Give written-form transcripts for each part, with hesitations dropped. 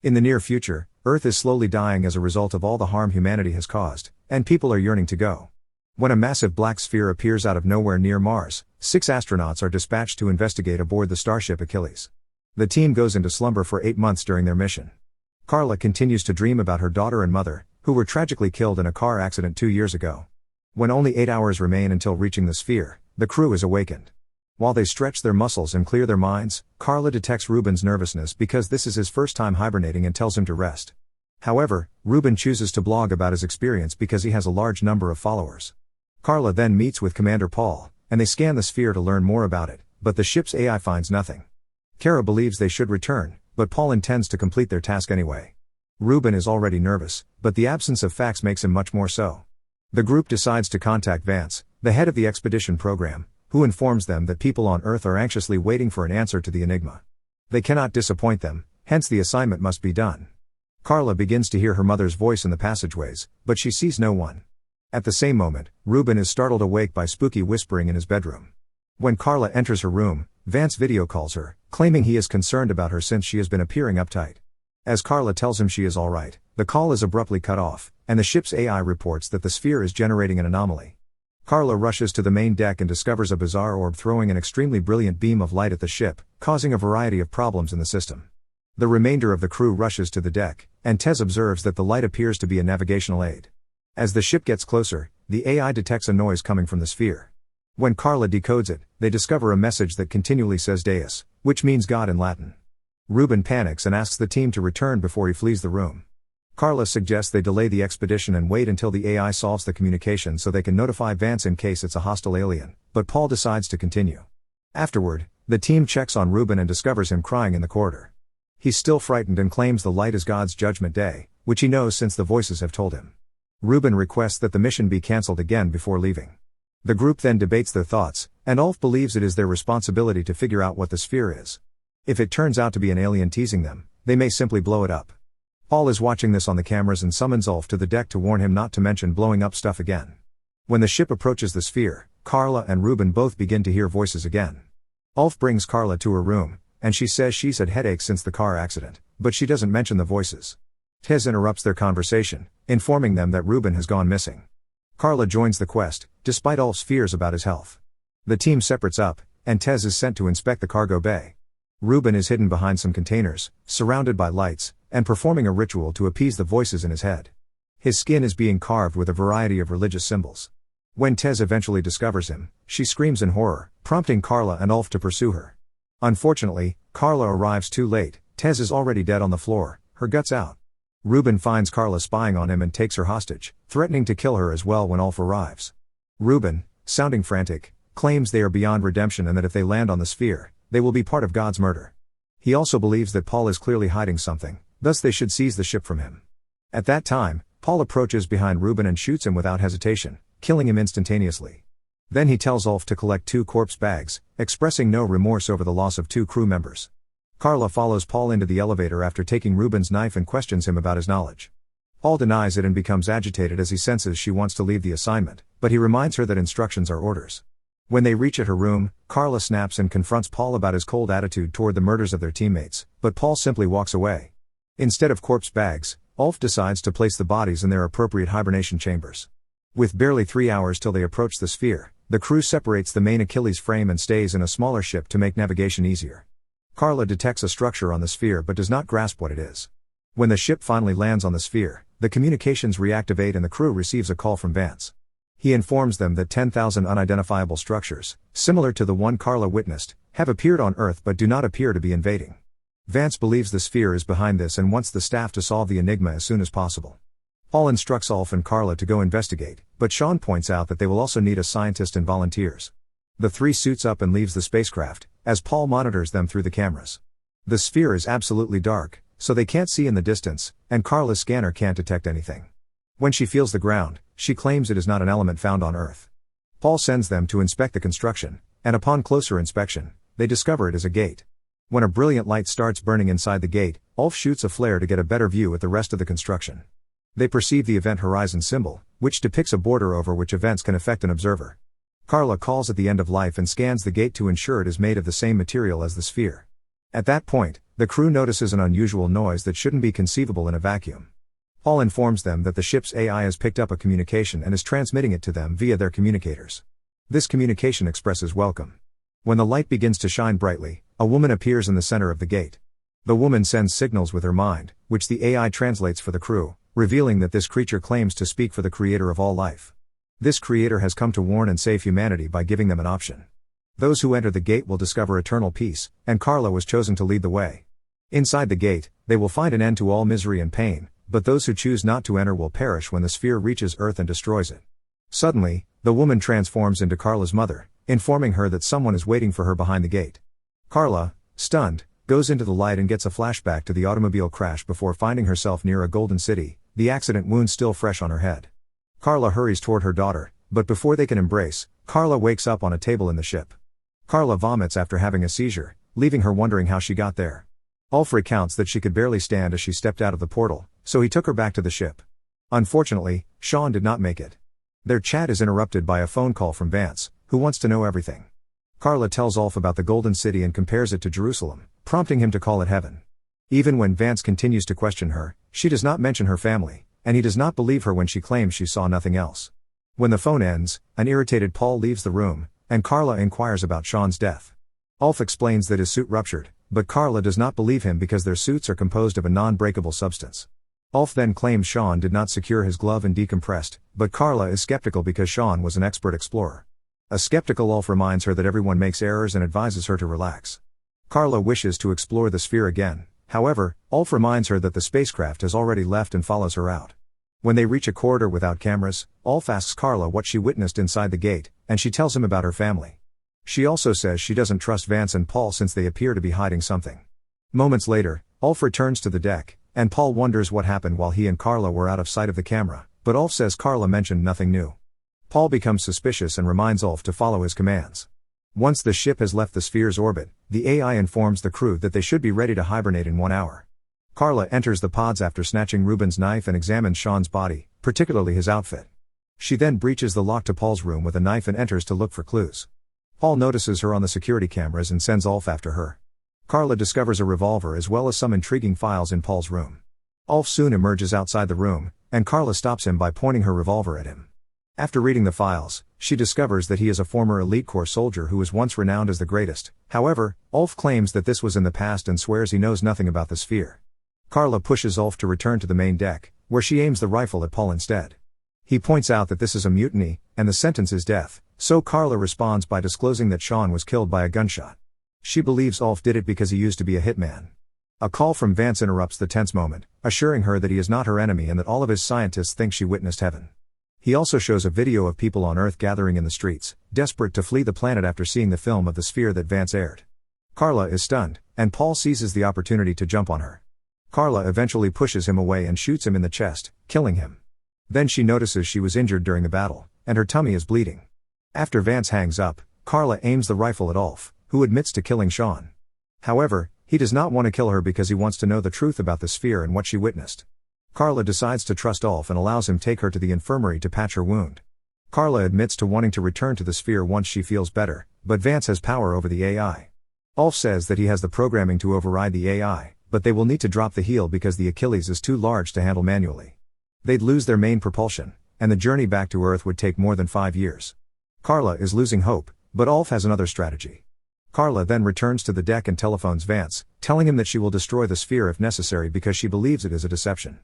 In the near future, Earth is slowly dying as a result of all the harm humanity has caused, and people are yearning to go. When a massive black sphere appears out of nowhere near Mars, 6 astronauts are dispatched to investigate aboard the starship Achilles. The team goes into slumber for 8 months during their mission. Carla continues to dream about her daughter and mother, who were tragically killed in a car accident 2 years ago. When only 8 hours remain until reaching the sphere, the crew is awakened. While they stretch their muscles and clear their minds, Carla detects Ruben's nervousness because this is his first time hibernating and tells him to rest. However, Ruben chooses to blog about his experience because he has a large number of followers. Carla then meets with Commander Paul, and they scan the sphere to learn more about it, but the ship's AI finds nothing. Kara believes they should return, but Paul intends to complete their task anyway. Ruben is already nervous, but the absence of facts makes him much more so. The group decides to contact Vance, the head of the expedition program, who informs them that people on Earth are anxiously waiting for an answer to the enigma. They cannot disappoint them, hence the assignment must be done. Carla begins to hear her mother's voice in the passageways, but she sees no one. At the same moment, Ruben is startled awake by spooky whispering in his bedroom. When Carla enters her room, Vance video calls her, claiming he is concerned about her since she has been appearing uptight. As Carla tells him she is alright, the call is abruptly cut off, and the ship's AI reports that the sphere is generating an anomaly. Carla rushes to the main deck and discovers a bizarre orb throwing an extremely brilliant beam of light at the ship, causing a variety of problems in the system. The remainder of the crew rushes to the deck, and Tez observes that the light appears to be a navigational aid. As the ship gets closer, the AI detects a noise coming from the sphere. When Carla decodes it, they discover a message that continually says Deus, which means God in Latin. Ruben panics and asks the team to return before he flees the room. Carla suggests they delay the expedition and wait until the AI solves the communication so they can notify Vance in case it's a hostile alien, but Paul decides to continue. Afterward, the team checks on Ruben and discovers him crying in the corridor. He's still frightened and claims the light is God's judgment day, which he knows since the voices have told him. Ruben requests that the mission be cancelled again before leaving. The group then debates their thoughts, and Ulf believes it is their responsibility to figure out what the sphere is. If it turns out to be an alien teasing them, they may simply blow it up. Paul is watching this on the cameras and summons Ulf to the deck to warn him not to mention blowing up stuff again. When the ship approaches the sphere, Carla and Ruben both begin to hear voices again. Ulf brings Carla to her room, and she says she's had headaches since the car accident, but she doesn't mention the voices. Tez interrupts their conversation, informing them that Ruben has gone missing. Carla joins the quest, despite Ulf's fears about his health. The team separates up, and Tez is sent to inspect the cargo bay. Ruben is hidden behind some containers, surrounded by lights, and performing a ritual to appease the voices in his head. His skin is being carved with a variety of religious symbols. When Tez eventually discovers him, she screams in horror, prompting Carla and Ulf to pursue her. Unfortunately, Carla arrives too late. Tez is already dead on the floor, her guts out. Ruben finds Carla spying on him and takes her hostage, threatening to kill her as well when Ulf arrives. Ruben, sounding frantic, claims they are beyond redemption and that if they land on the sphere, they will be part of God's murder. He also believes that Paul is clearly hiding something, thus they should seize the ship from him. At that time, Paul approaches behind Ruben and shoots him without hesitation, killing him instantaneously. Then he tells Ulf to collect 2 corpse bags, expressing no remorse over the loss of 2 crew members. Carla follows Paul into the elevator after taking Ruben's knife and questions him about his knowledge. Paul denies it and becomes agitated as he senses she wants to leave the assignment, but he reminds her that instructions are orders. When they reach at her room, Carla snaps and confronts Paul about his cold attitude toward the murders of their teammates, but Paul simply walks away. Instead of corpse bags, Ulf decides to place the bodies in their appropriate hibernation chambers. With barely 3 hours till they approach the sphere, the crew separates the main Achilles frame and stays in a smaller ship to make navigation easier. Carla detects a structure on the sphere but does not grasp what it is. When the ship finally lands on the sphere, the communications reactivate and the crew receives a call from Vance. He informs them that 10,000 unidentifiable structures, similar to the one Carla witnessed, have appeared on Earth but do not appear to be invading. Vance believes the sphere is behind this and wants the staff to solve the enigma as soon as possible. Paul instructs Ulf and Carla to go investigate, but Sean points out that they will also need a scientist and volunteers. The 3 suits up and leaves the spacecraft, as Paul monitors them through the cameras. The sphere is absolutely dark, so they can't see in the distance, and Carla's scanner can't detect anything. When she feels the ground, she claims it is not an element found on Earth. Paul sends them to inspect the construction, and upon closer inspection, they discover it is a gate. When a brilliant light starts burning inside the gate, Ulf shoots a flare to get a better view at the rest of the construction. They perceive the event horizon symbol, which depicts a border over which events can affect an observer. Carla calls at the end of life and scans the gate to ensure it is made of the same material as the sphere. At that point, The crew notices an unusual noise that shouldn't be conceivable in a vacuum. Paul informs them that the ship's AI has picked up a communication and is transmitting it to them via their communicators. This communication expresses welcome. When the light begins to shine brightly, a woman appears in the center of the gate. The woman sends signals with her mind, which the AI translates for the crew, revealing that this creature claims to speak for the creator of all life. This creator has come to warn and save humanity by giving them an option. Those who enter the gate will discover eternal peace, and Carla was chosen to lead the way. Inside the gate, they will find an end to all misery and pain, but those who choose not to enter will perish when the sphere reaches Earth and destroys it. Suddenly, the woman transforms into Carla's mother, informing her that someone is waiting for her behind the gate. Carla, stunned, goes into the light and gets a flashback to the automobile crash before finding herself near a golden city, the accident wound still fresh on her head. Carla hurries toward her daughter, but before they can embrace, Carla wakes up on a table in the ship. Carla vomits after having a seizure, leaving her wondering how she got there. Ulf recounts that she could barely stand as she stepped out of the portal, so he took her back to the ship. Unfortunately, Sean did not make it. Their chat is interrupted by a phone call from Vance, who wants to know everything. Carla tells Ulf about the Golden City and compares it to Jerusalem, prompting him to call it heaven. Even when Vance continues to question her, she does not mention her family, and he does not believe her when she claims she saw nothing else. When the phone ends, an irritated Paul leaves the room, and Carla inquires about Sean's death. Ulf explains that his suit ruptured, but Carla does not believe him because their suits are composed of a non-breakable substance. Ulf then claims Sean did not secure his glove and decompressed, but Carla is skeptical because Sean was an expert explorer. A skeptical Ulf reminds her that everyone makes errors and advises her to relax. Carla wishes to explore the sphere again, however, Ulf reminds her that the spacecraft has already left and follows her out. When they reach a corridor without cameras, Ulf asks Carla what she witnessed inside the gate, and she tells him about her family. She also says she doesn't trust Vance and Paul since they appear to be hiding something. Moments later, Ulf returns to the deck, and Paul wonders what happened while he and Carla were out of sight of the camera, but Ulf says Carla mentioned nothing new. Paul becomes suspicious and reminds Ulf to follow his commands. Once the ship has left the sphere's orbit, the AI informs the crew that they should be ready to hibernate in 1 hour. Carla enters the pods after snatching Ruben's knife and examines Sean's body, particularly his outfit. She then breaches the lock to Paul's room with a knife and enters to look for clues. Paul notices her on the security cameras and sends Ulf after her. Carla discovers a revolver as well as some intriguing files in Paul's room. Ulf soon emerges outside the room, and Carla stops him by pointing her revolver at him. After reading the files, she discovers that he is a former elite corps soldier who was once renowned as the greatest. However, Ulf claims that this was in the past and swears he knows nothing about the sphere. Carla pushes Ulf to return to the main deck, where she aims the rifle at Paul instead. He points out that this is a mutiny, and the sentence is death, so Carla responds by disclosing that Sean was killed by a gunshot. She believes Ulf did it because he used to be a hitman. A call from Vance interrupts the tense moment, assuring her that he is not her enemy and that all of his scientists think she witnessed heaven. He also shows a video of people on Earth gathering in the streets, desperate to flee the planet after seeing the film of the sphere that Vance aired. Carla is stunned, and Paul seizes the opportunity to jump on her. Carla eventually pushes him away and shoots him in the chest, killing him. Then she notices she was injured during the battle, and her tummy is bleeding. After Vance hangs up, Carla aims the rifle at Ulf, who admits to killing Sean. However, he does not want to kill her because he wants to know the truth about the sphere and what she witnessed. Carla decides to trust Ulf and allows him take her to the infirmary to patch her wound. Carla admits to wanting to return to the sphere once she feels better, but Vance has power over the AI. Ulf says that he has the programming to override the AI, but they will need to drop the heel because the Achilles is too large to handle manually. They'd lose their main propulsion, and the journey back to Earth would take more than 5 years. Carla is losing hope, but Ulf has another strategy. Carla then returns to the deck and telephones Vance, telling him that she will destroy the sphere if necessary because she believes it is a deception.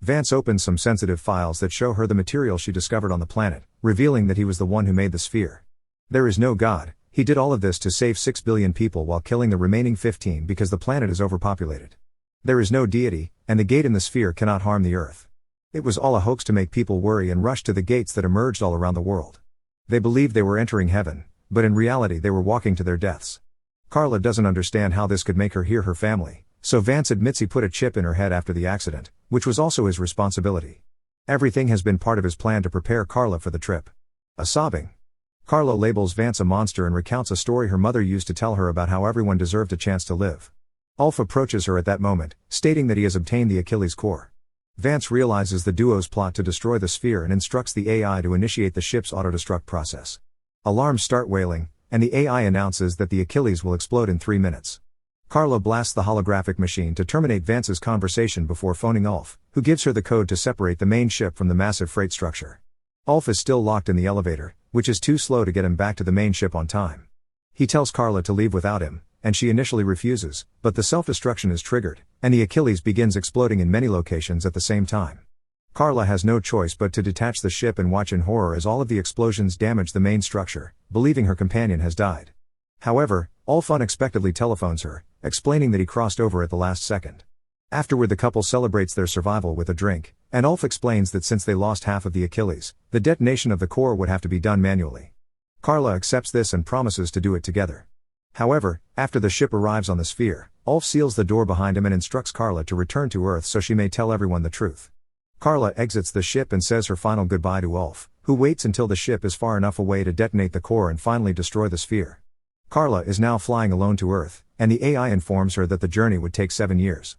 Vance opens some sensitive files that show her the material she discovered on the planet, revealing that he was the one who made the sphere. There is no God, he did all of this to save 6 billion people while killing the remaining 15 because the planet is overpopulated. There is no deity, and the gate in the sphere cannot harm the Earth. It was all a hoax to make people worry and rush to the gates that emerged all around the world. They believed they were entering heaven, but in reality they were walking to their deaths. Carla doesn't understand how this could make her hear her family, so Vance admits he put a chip in her head after the accident, which was also his responsibility. Everything has been part of his plan to prepare Carla for the trip. A sobbing. Carla labels Vance a monster and recounts a story her mother used to tell her about how everyone deserved a chance to live. Ulf approaches her at that moment, stating that he has obtained the Achilles core. Vance realizes the duo's plot to destroy the sphere and instructs the AI to initiate the ship's autodestruct process. Alarms start wailing, and the AI announces that the Achilles will explode in 3 minutes. Carla blasts the holographic machine to terminate Vance's conversation before phoning Ulf, who gives her the code to separate the main ship from the massive freight structure. Ulf is still locked in the elevator, which is too slow to get him back to the main ship on time. He tells Carla to leave without him, and she initially refuses, but the self-destruction is triggered, and the Achilles begins exploding in many locations at the same time. Carla has no choice but to detach the ship and watch in horror as all of the explosions damage the main structure, believing her companion has died. However, Ulf unexpectedly telephones her, explaining that he crossed over at the last second. Afterward, the couple celebrates their survival with a drink, and Ulf explains that since they lost half of the Achilles, the detonation of the core would have to be done manually. Carla accepts this and promises to do it together. However, after the ship arrives on the sphere, Ulf seals the door behind him and instructs Carla to return to Earth so she may tell everyone the truth. Carla exits the ship and says her final goodbye to Ulf, who waits until the ship is far enough away to detonate the core and finally destroy the sphere. Carla is now flying alone to Earth, and the AI informs her that the journey would take 7 years.